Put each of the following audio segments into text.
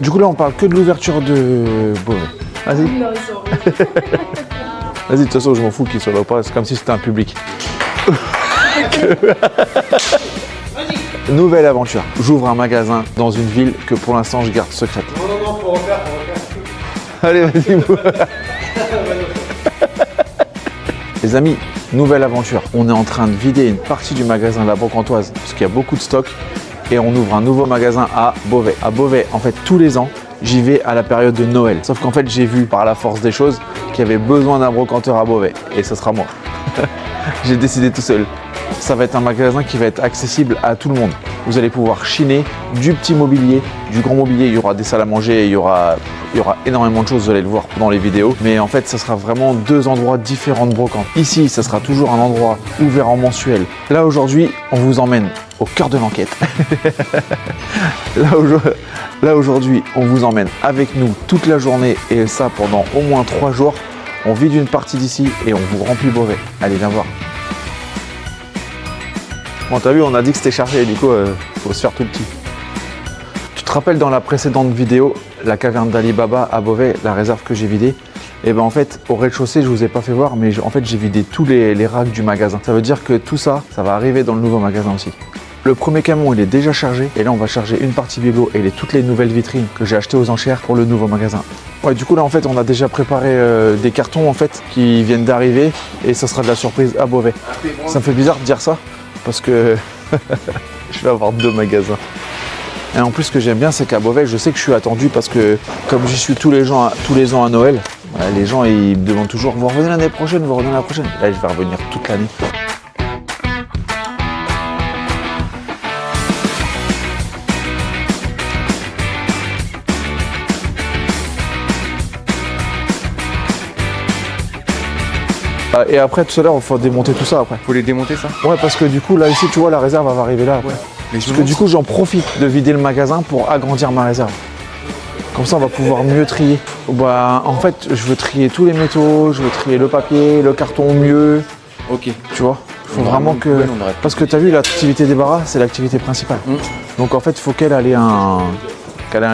Du coup là on parle que de l'ouverture de Beauvais. Vas-y. Vas-y, de toute façon je m'en fous qu'il soit là ou pas, c'est comme si c'était un public. Nouvelle aventure. J'ouvre un magasin dans une ville que pour l'instant je garde secrète. Non, faut refaire. Allez, vas-y. Les amis, nouvelle aventure. On est en train de vider une partie du magasin de la Brocantoise parce qu'il y a beaucoup de stock et on ouvre un nouveau magasin à Beauvais. À Beauvais, en fait, tous les ans, j'y vais à la période de Noël. Sauf qu'en fait, j'ai vu par la force des choses qu'il y avait besoin d'un brocanteur à Beauvais et ce sera moi. J'ai décidé tout seul. Ça va être un magasin qui va être accessible à tout le monde. Vous allez pouvoir chiner du petit mobilier, du grand mobilier. Il y aura des salles à manger, il y aura énormément de choses, vous allez le voir dans les vidéos. Mais en fait, ça sera vraiment deux endroits différents de brocante. Ici, ça sera toujours un endroit ouvert en mensuel. Là, aujourd'hui, on vous emmène au cœur de l'enquête. Là, aujourd'hui, on vous emmène avec nous toute la journée et ça pendant au moins 3 jours. On vide une partie d'ici et on vous remplit Beauvais. Allez, viens voir. Bon, t'as vu, on a dit que c'était chargé, du coup, faut se faire tout petit. Tu te rappelles dans la précédente vidéo, la caverne d'Ali Baba à Beauvais, la réserve que j'ai vidée? Et ben en fait, au rez-de-chaussée, je vous ai pas fait voir, mais en fait, j'ai vidé tous les racks du magasin. Ça veut dire que tout ça, ça va arriver dans le nouveau magasin aussi. Le premier camion, il est déjà chargé. Et là, on va charger une partie bibelot et toutes les nouvelles vitrines que j'ai achetées aux enchères pour le nouveau magasin. Ouais, du coup, là, en fait, on a déjà préparé des cartons, en fait, qui viennent d'arriver. Et ça sera de la surprise à Beauvais. Ça me fait bizarre de dire ça, parce que je vais avoir 2 magasins. Et en plus, ce que j'aime bien, c'est qu'à Beauvais, je sais que je suis attendu parce que comme j'y suis tous les ans à Noël, les gens ils me demandent toujours vous revenez l'année prochaine, vous revenez l'année prochaine. Là, je vais revenir toute l'année. Et après, tout à l'heure, il faut démonter tout ça après. Faut les démonter ça? Ouais, parce que du coup, là, ici, tu vois, la réserve elle va arriver là après. Mais Parce que du coup, j'en profite de vider le magasin pour agrandir ma réserve. Comme ça, on va pouvoir mieux trier. Bah, en fait, je veux trier tous les métaux, je veux trier le papier, le carton mieux. Ok. Tu vois, il faut vraiment que... Parce que tu as vu, l'activité des barras, c'est l'activité principale. Donc en fait, il faut qu'elle ait un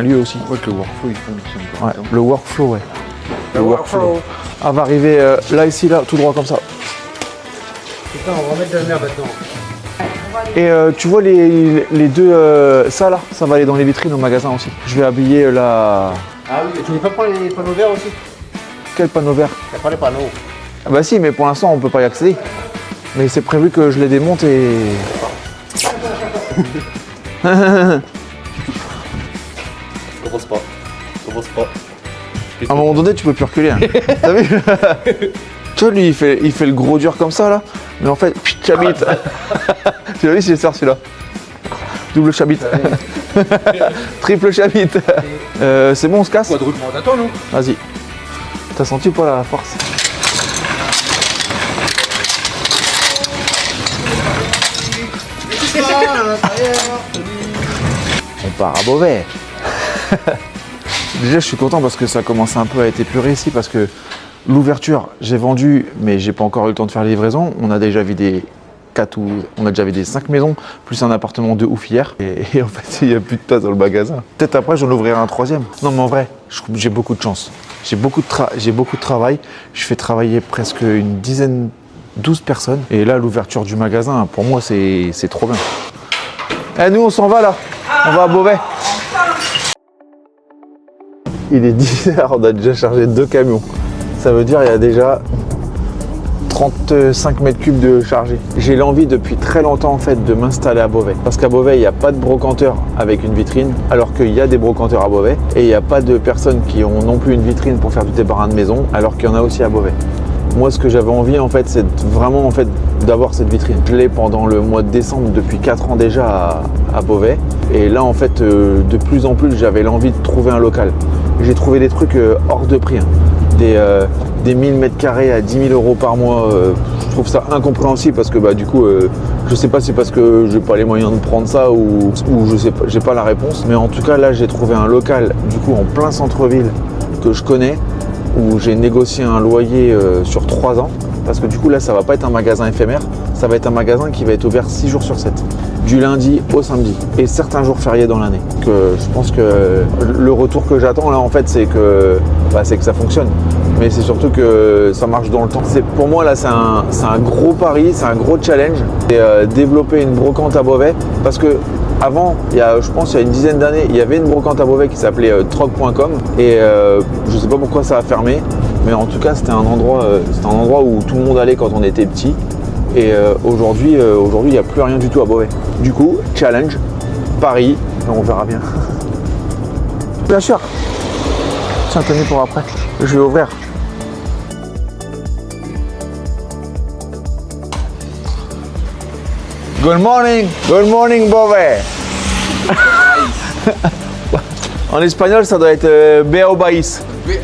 lieu aussi. Ouais, que le workflow, il fonctionne. Ouais, le workflow, ouais. Le workflow. Elle va arriver là, ici, là, tout droit comme ça. Putain, on va remettre de la merde maintenant. Et tu vois les deux, ça là, ça va aller dans les vitrines au magasin aussi. Je vais habiller la... Ah oui, tu veux pas prendre les panneaux verts aussi? Quel panneau vert? T'as pas les panneaux. Ah bah si, mais pour l'instant on peut pas y accéder. Mais c'est prévu que je les démonte et... Commence pas. À un moment donné tu peux plus reculer. Hein. T'as vu? Tu vois lui il fait le gros dur comme ça là. Mais en fait, chabit. Tu l'as vu, c'est faire celui-là. Double chabit. Triple chabit. C'est bon, on se casse? Quadruple, attends nous. Vas-y. T'as senti ou pas la force? On part à Beauvais. Déjà je suis content parce que ça commence un peu à être épuré ici parce que l'ouverture j'ai vendu mais j'ai pas encore eu le temps de faire la livraison. On a déjà vidé 5 maisons plus un appartement de ouf hier et en fait il n'y a plus de place dans le magasin. Peut-être après j'en ouvrirai un 3e. Non mais en vrai j'ai beaucoup de chance. J'ai beaucoup de travail. Je fais travailler presque une dizaine, 12 personnes et là l'ouverture du magasin pour moi c'est trop bien. Eh nous on s'en va là. On va à Beauvais. Il est 10h, on a déjà chargé 2 camions. Ça veut dire qu'il y a déjà 35 mètres cubes de chargé. J'ai l'envie depuis très longtemps en fait de m'installer à Beauvais. Parce qu'à Beauvais, il n'y a pas de brocanteur avec une vitrine, alors qu'il y a des brocanteurs à Beauvais. Et il n'y a pas de personnes qui ont non plus une vitrine pour faire du débarras de maison, alors qu'il y en a aussi à Beauvais. Moi, ce que j'avais envie en fait, c'est vraiment en fait d'avoir cette vitrine. Je l'ai pendant le mois de décembre depuis 4 ans déjà à Beauvais. Et là, en fait, de plus en plus, j'avais l'envie de trouver un local. J'ai trouvé des trucs hors de prix, hein. Des 1000 mètres carrés à 10 000 € par mois. Je trouve ça incompréhensible parce que bah, du coup, je sais pas si c'est parce que j'ai pas les moyens de prendre ça ou je sais pas, j'ai pas la réponse. Mais en tout cas, là, j'ai trouvé un local du coup en plein centre-ville que je connais, où j'ai négocié un loyer sur 3 ans. Parce que du coup là ça va pas être un magasin éphémère, ça Ça va être un magasin qui va être ouvert 6 jours sur 7, du lundi au samedi et certains jours fériés dans l'année. Je pense que le retour que j'attends là en fait c'est que ça fonctionne. Mais c'est surtout que ça marche dans le temps. Pour moi là c'est un gros pari, c'est un gros challenge. Et développer une brocante à Beauvais parce que avant, je pense il y a une dizaine d'années, il y avait une brocante à Beauvais qui s'appelait troc.com et je ne sais pas pourquoi ça a fermé, mais en tout cas c'était un endroit où tout le monde allait quand on était petit. Et aujourd'hui, il n'y a plus rien du tout à Beauvais. Du coup, challenge, Paris, on verra bien. Bien sûr. Tiens, tenez pour après. Je vais ouvrir. Good morning Beauvais. En espagnol, ça doit être Beo Baís.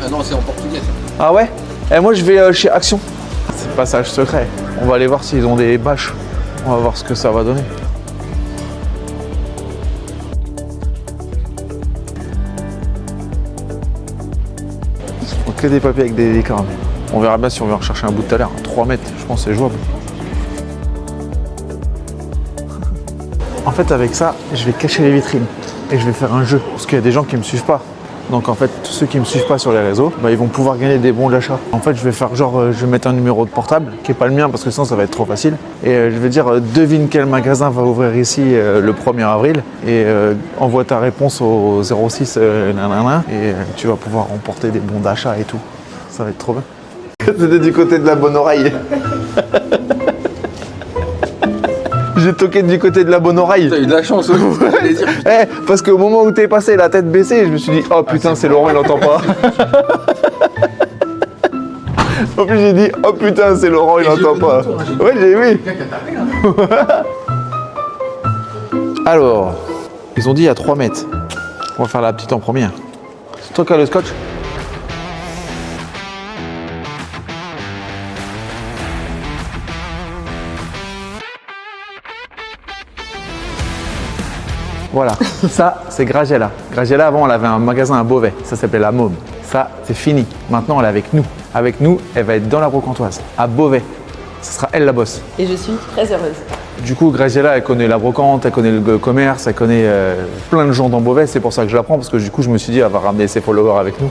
Non, c'est en portugais. Ah ouais? Et moi, je vais chez Action. C'est passage secret. On va aller voir s'ils ont des bâches. On va voir ce que ça va donner. Que des papiers avec des caramels. On verra bien si on va en rechercher un bout tout à l'heure. 3 mètres, je pense que c'est jouable. En fait, avec ça, je vais cacher les vitrines et je vais faire un jeu. Parce qu'il y a des gens qui ne me suivent pas. Donc en fait, tous ceux qui me suivent pas sur les réseaux, ils vont pouvoir gagner des bons d'achat. En fait, je vais faire genre, je vais mettre un numéro de portable qui est pas le mien parce que sinon ça va être trop facile. Et je vais dire, devine quel magasin va ouvrir ici le 1er avril et envoie ta réponse au 06 et tu vas pouvoir remporter des bons d'achat et tout. Ça va être trop bien. C'était du côté de la bonne oreille. J'ai toqué du côté de la bonne oreille. T'as eu de la chance, j'allais dire. Parce qu'au moment où t'es passé la tête baissée, je me suis dit oh putain c'est Laurent, il entend pas. En plus j'ai dit oh putain c'est Laurent, il entend pas. Ouais j'ai vu. Alors, ils ont dit à 3 mètres. On va faire la petite en première. C'est toi qui as le scotch? Voilà, ça c'est Gragiella. Gragiella avant elle avait un magasin à Beauvais, ça s'appelait La Môme. Ça c'est fini, maintenant elle est avec nous. Avec nous, elle va être dans la brocantoise, à Beauvais. Ce sera elle la boss. Et je suis très heureuse. Du coup Gragiella elle connaît la brocante, elle connaît le commerce, elle connaît plein de gens dans Beauvais, c'est pour ça que je la prends parce que du coup je me suis dit elle va ramener ses followers avec nous.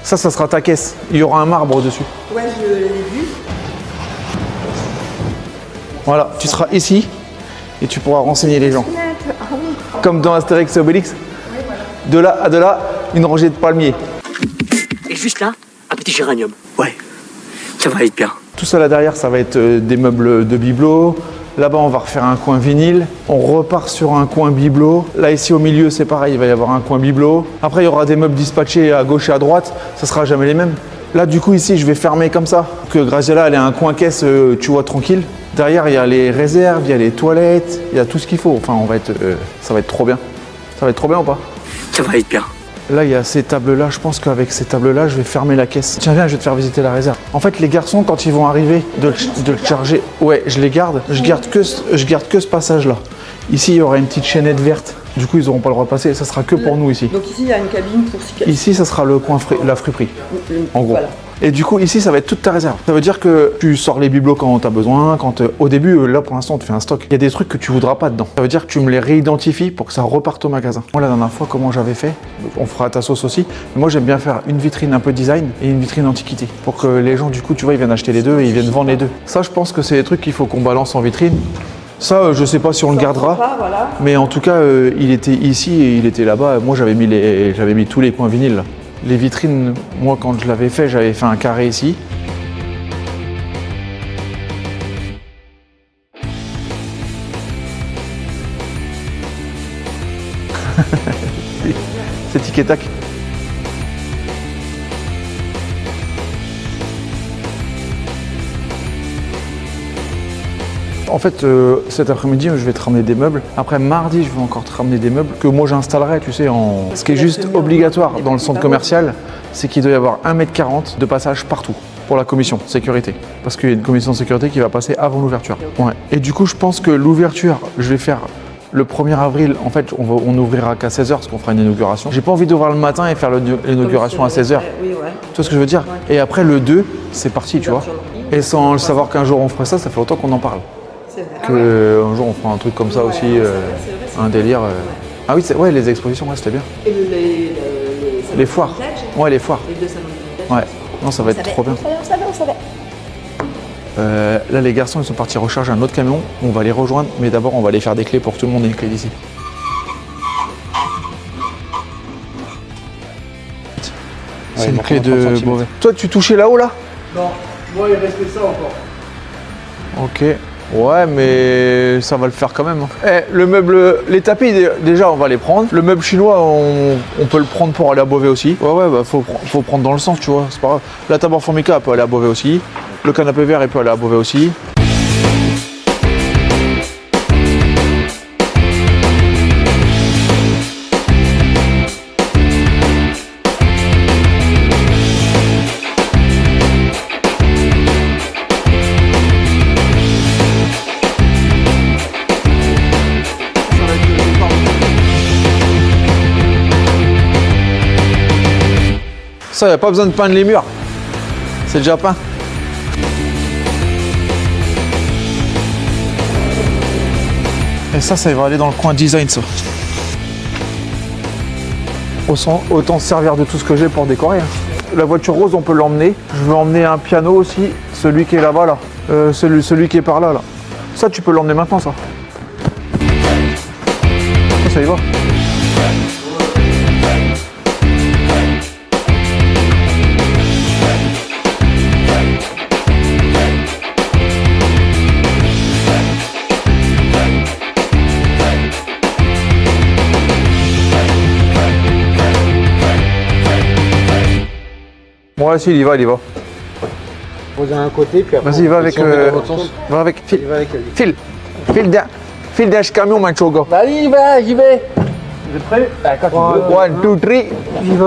Ça sera ta caisse, il y aura un marbre dessus. Ouais, je l'ai vu. Voilà, tu seras ici et tu pourras renseigner les gens. Ah oui. Comme dans Astérix et Obélix. De là à de là, une rangée de palmiers. Et juste là, un petit géranium. Ouais, ça va être bien. Tout ça là derrière, ça va être des meubles de bibelot. Là-bas, on va refaire un coin vinyle. On repart sur un coin bibelot. Là, ici au milieu, c'est pareil, il va y avoir un coin bibelot. Après, il y aura des meubles dispatchés à gauche et à droite. Ça sera jamais les mêmes. Là, du coup, ici, je vais fermer comme ça. Que Graziella, elle ait un coin caisse, tu vois, tranquille. Derrière, il y a les réserves, il y a les toilettes, il y a tout ce qu'il faut. Enfin, ça va être trop bien. Ça va être trop bien ou pas? Ça va être bien. Là, il y a ces tables-là. Je pense qu'avec ces tables-là, je vais fermer la caisse. Tiens, viens, je vais te faire visiter la réserve. En fait, les garçons, quand ils vont arriver de le charger, ouais, je les garde. Je garde que ce passage-là. Ici, il y aura une petite chaînette verte. Du coup, ils n'auront pas le droit de passer. Ça sera que pour nous ici. Donc ici, il y a une cabine pour 6 cabines. Ici, ça sera le coin la friperie. En gros. Voilà. Et du coup, ici, ça va être toute ta réserve. Ça veut dire que tu sors les bibelots quand tu as besoin. Au début, là, pour l'instant, on te fait un stock. Il y a des trucs que tu voudras pas dedans. Ça veut dire que tu me les réidentifies pour que ça reparte au magasin. Moi, la dernière fois, comment j'avais fait, on fera à ta sauce aussi. Mais moi, j'aime bien faire une vitrine un peu design et une vitrine antiquité. Pour que les gens, du coup, tu vois, ils viennent acheter les deux et ils viennent vendre les deux. Ça, je pense que c'est des trucs qu'il faut qu'on balance en vitrine. Ça, je sais pas si on le gardera. Pas, voilà. Mais Mais en tout cas, il était ici et il était là-bas. Moi, j'avais mis tous les coins vinyles là. Les vitrines, moi quand je l'avais fait, j'avais fait un carré ici. C'est tic et tac. En fait, cet après-midi, je vais te ramener des meubles. Après, mardi, je vais encore te ramener des meubles que moi j'installerai, tu sais, Ce qui est juste obligatoire dans le centre commercial, c'est qu'il doit y avoir 1,40 m de passage partout pour la commission sécurité. Parce qu'il y a une commission de sécurité qui va passer avant l'ouverture. Ouais. Et du coup, je pense que l'ouverture, je vais faire le 1er avril. En fait, on n'ouvrira qu'à 16h parce qu'on fera une inauguration. J'ai pas envie d'ouvrir le matin et faire l'inauguration à 16h. Oui, ouais. Tu vois ce que je veux dire? Et après, le 2, c'est parti, tu vois. Et sans le savoir qu'un jour on ferait ça, ça fait longtemps qu'on en parle. C'est vrai. Un jour on fera un truc comme ça aussi, c'est vrai, c'est vrai. un délire. Ah oui, ouais, les expositions, ouais, c'était bien. Et salons Les foires. de vintage, Ouais, les foires. Les 2 salons de vintage. Ouais. Non, ça va être trop bien. On savait. Là, les garçons, ils sont partis recharger un autre camion. On va les rejoindre, mais d'abord, on va aller faire des clés pour que tout le monde ait une clé d'ici. C'est une clé de Beauvais. Toi, tu touchais là-haut, là? Non, moi il restait ça encore. Ok. Ouais, mais ça va le faire quand même. Le meuble, les tapis, déjà, on va les prendre. Le meuble chinois, on peut le prendre pour aller à Beauvais aussi. Ouais, bah faut prendre dans le sens, tu vois. C'est pas grave. La table en formica, elle peut aller à Beauvais aussi. Le canapé vert, il peut aller à Beauvais aussi. Ça, il n'y a pas besoin de peindre les murs. C'est déjà peint. Et ça va aller dans le coin design, ça. Autant se servir de tout ce que j'ai pour décorer. La voiture rose, on peut l'emmener. Je veux emmener un piano aussi, celui qui est là-bas, là. Celui qui est par là, là. Ça, tu peux l'emmener maintenant, ça. Ça y va. Ouais, si, il y va. Poser un côté, puis après. Vas-y, va avec. Si on met dans l'autre sens. Va avec. Il va avec elle. File d'un camion, Manchogo. Bah, allez, j'y vais. Vous êtes prêts? Bah, quand tu veux. 1, 2, 3. J'y vais.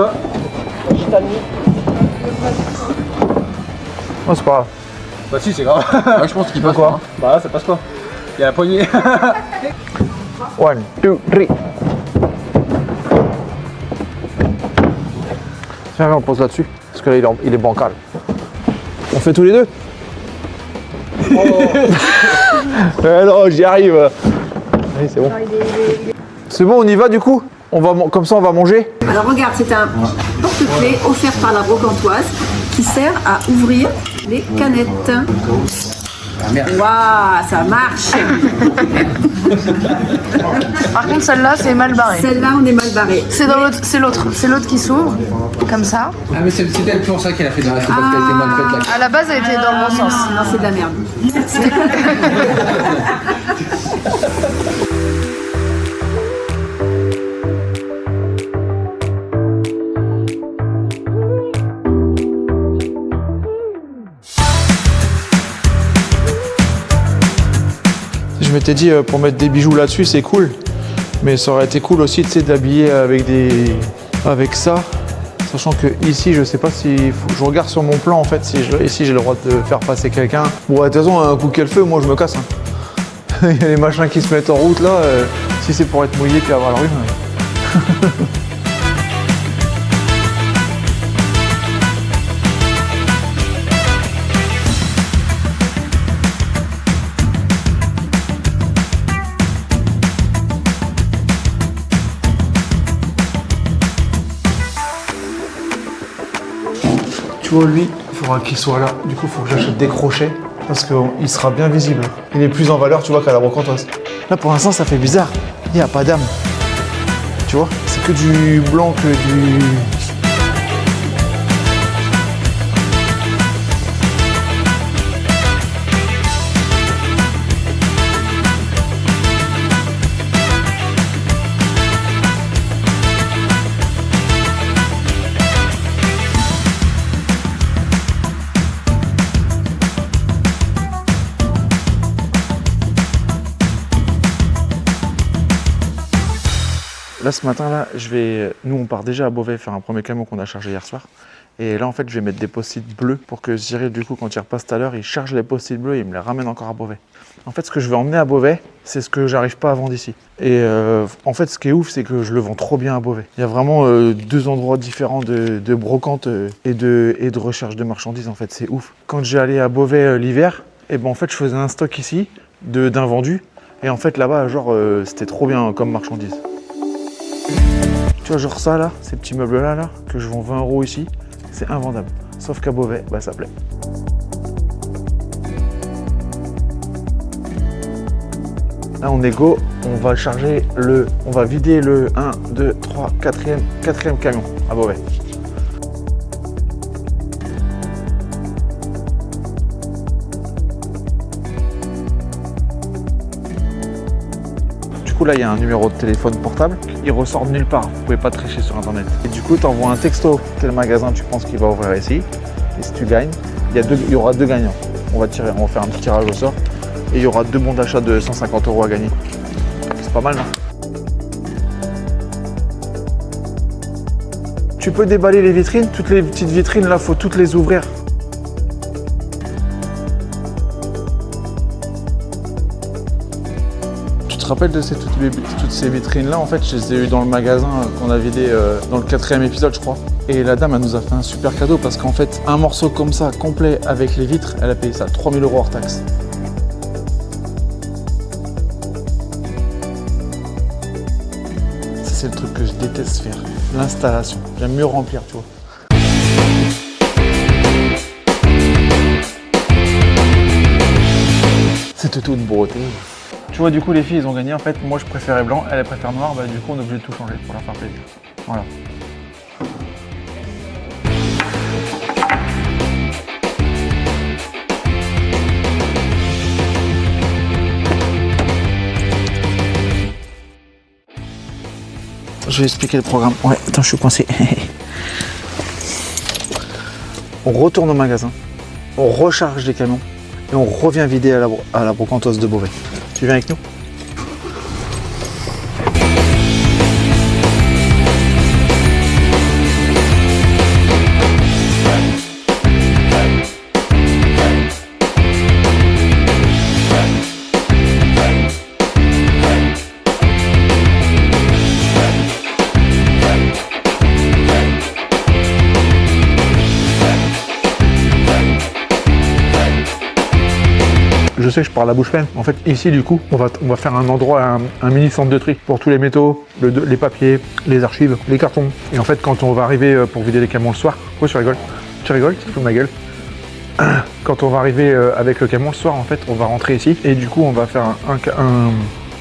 Oh, c'est pas grave. Bah, si, c'est grave. Ouais, je pense qu'il passe quoi. Bah, là, ça passe pas. Il y a la poignée. 1, 2, 3. Viens, on le pose là-dessus. Parce que là, il est bancal. On fait tous les deux? Non, j'y arrive. Allez, c'est bon. C'est bon, on y va du coup? Comme ça, on va manger? Alors regarde, c'est un porte-clés offert par la Brocantoise qui sert à ouvrir les canettes. Waouh, ça marche. Par contre, celle-là, c'est mal barré. Celle-là, on est mal barré. C'est l'autre qui s'ouvre, comme ça. Ah, mais c'est peut-être pour ça qu'elle a fait dans la parce qu'elle était mal faite là. À la base, elle était dans le bon sens. Non, c'est de la merde. Je m'étais dit pour mettre des bijoux là-dessus, c'est cool. Mais ça aurait été cool aussi, tu sais, d'habiller avec ça. Sachant que ici, je sais pas si je regarde sur mon plan en fait, si ici j'ai le droit de faire passer quelqu'un. Bon, de toute façon, un coup qu'elle fait, moi je me casse. Hein. Il y a les machins qui se mettent en route là. Si c'est pour être mouillé puis avoir la rhume. Tu vois, lui, il faudra qu'il soit là. Du coup, il faut que j'achète des crochets parce qu'il sera bien visible. Il est plus en valeur, tu vois, qu'à la Brocantoise. Là, pour l'instant, ça fait bizarre. Il n'y a pas d'âme. Tu vois, c'est que du blanc, que du... Là, ce matin, là, nous, on part déjà à Beauvais faire un premier camion qu'on a chargé hier soir. Et là, en fait, je vais mettre des post-it bleus pour que Cyril, du coup, quand il repasse tout à l'heure, il charge les post-it bleus et il me les ramène encore à Beauvais. En fait, ce que je vais emmener à Beauvais, c'est ce que j'arrive pas à vendre ici. Et en fait, ce qui est ouf, c'est que je le vends trop bien à Beauvais. Il y a vraiment deux endroits différents de brocante et de recherche de marchandises, en fait, c'est ouf. Quand j'ai allé à Beauvais l'hiver, et ben en fait, je faisais un stock ici d'un vendu. Et en fait, là-bas, genre, c'était trop bien comme marchandise. Tu vois, genre ça, là, ces petits meubles-là, là, que je vends 20 € ici, c'est invendable. Sauf qu'à Beauvais, bah, ça plaît. Là, on est go. On va charger on va vider le 1, 2, 3, 4e camion à Beauvais. Du coup, là, il y a un numéro de téléphone portable. Il ressort de nulle part. Vous pouvez pas tricher sur Internet. Et du coup, tu envoies un texto. Quel magasin tu penses qu'il va ouvrir ici? Et si tu gagnes, il y aura 2 gagnants. On va faire un petit tirage au sort. Et il y aura 2 bons d'achat de 150 € à gagner. C'est pas mal, non? Tu peux déballer les vitrines. Toutes les petites vitrines, là, faut toutes les ouvrir. Tu te rappelles de toutes ces vitrines-là? En fait, je les ai eues dans le magasin qu'on a vidé dans le 4e épisode, je crois. Et la dame, elle nous a fait un super cadeau parce qu'en fait, un morceau comme ça, complet avec les vitres, elle a payé ça 3 000 € hors taxe. Ça, c'est le truc que je déteste faire. L'installation. J'aime mieux remplir, tu vois. C'était toute beauté. Tu vois, du coup, les filles, ils ont gagné. En fait, moi, je préférais blanc, elle préfère noir. Bah, du coup, on est obligé de tout changer pour leur faire plaisir. Voilà. Je vais expliquer le programme. Ouais, attends, je suis coincé. On retourne au magasin, on recharge les camions et on revient vider à la brocanteuse de Beauvais. Tu viens avec nous? Je sais que je parle la bouche pleine. En fait, ici, du coup, on va faire un endroit, un mini centre de tri pour tous les métaux, les papiers, les archives, les cartons. Et en fait, quand on va arriver pour vider les camions le soir, pourquoi tu rigoles? Tu rigoles? Tu te fous de ma gueule? Quand on va arriver avec le camion le soir, en fait, on va rentrer ici et du coup, on va faire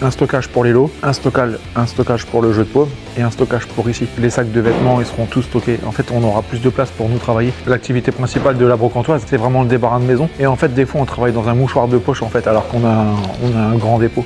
un stockage pour les lots, un stockage pour le jeu de paume et un stockage pour ici. Les sacs de vêtements, ils seront tous stockés. En fait, on aura plus de place pour nous travailler. L'activité principale de la brocantoise, c'est vraiment le débarras de maison. Et en fait, des fois, on travaille dans un mouchoir de poche, en fait, alors qu'on a un grand dépôt.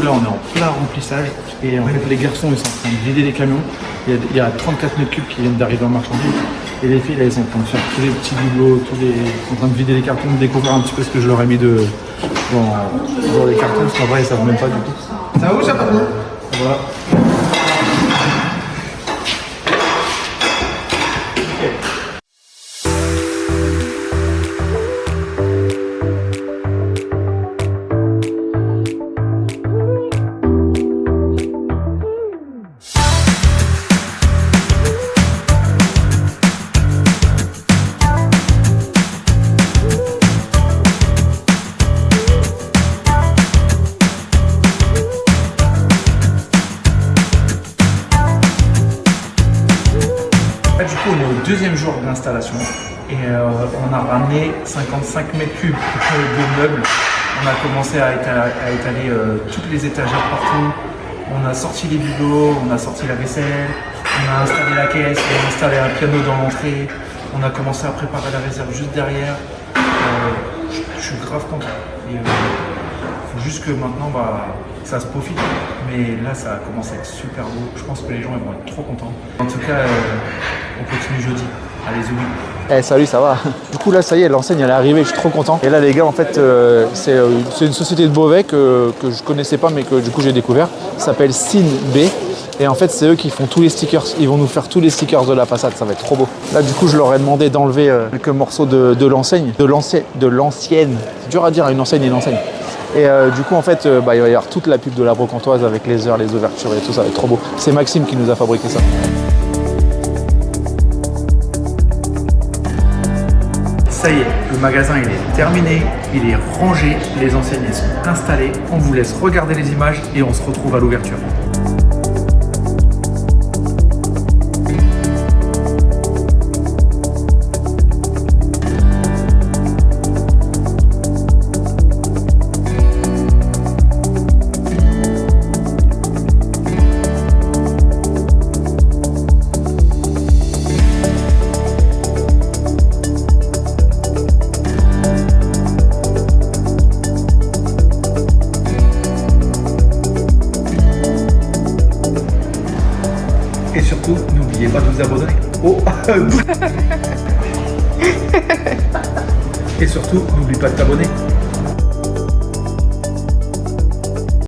Là, on est en plein remplissage et en fait, les garçons, ils sont en train de vider les camions. Il y a 34 mètres cubes qui viennent d'arriver en marchandise et les filles, là, ils sont en train de faire tous les petits boulots, ils sont en train de vider les cartons, de découvrir un petit peu ce que je leur ai mis dans les cartons, parce qu'en vrai, ils savent même pas du tout. Ça va où ça, patron? Voilà. Du coup, on est au deuxième jour de l'installation et on a ramené 55 mètres cubes de meubles. On a commencé à étaler toutes les étagères partout, On a sorti les bibelots, on a sorti la vaisselle, on a installé la caisse, on a installé un piano dans l'entrée, on a commencé à préparer la réserve juste derrière. Je suis grave content. Il faut juste que maintenant ça se profite. Mais là ça a commencé à être super beau. Je pense que les gens ils vont être trop contents. En tout cas, on continue jeudi. Allez, Zouli. Eh salut, ça va? Du coup là ça y est, l'enseigne elle est arrivée, je suis trop content. Et là les gars en fait c'est une société de Beauvais que je connaissais pas mais que du coup j'ai découvert. Ça s'appelle Sin B. Et en fait c'est eux qui font tous les stickers. Ils vont nous faire tous les stickers de la façade, ça va être trop beau. Là du coup je leur ai demandé d'enlever quelques morceaux de l'enseigne. De l'ancienne. C'est dur à dire une enseigne et une enseigne. Et du coup en fait il va y avoir toute la pub de la brocantoise avec les heures, les ouvertures et tout, ça va être trop beau. C'est Maxime qui nous a fabriqué ça. Ça y est, le magasin il est terminé, il est rangé, les enseignes elles sont installées. On vous laisse regarder les images et on se retrouve à l'ouverture. Et surtout, n'oubliez pas de vous abonner. Oh. Et surtout, n'oublie pas de t'abonner.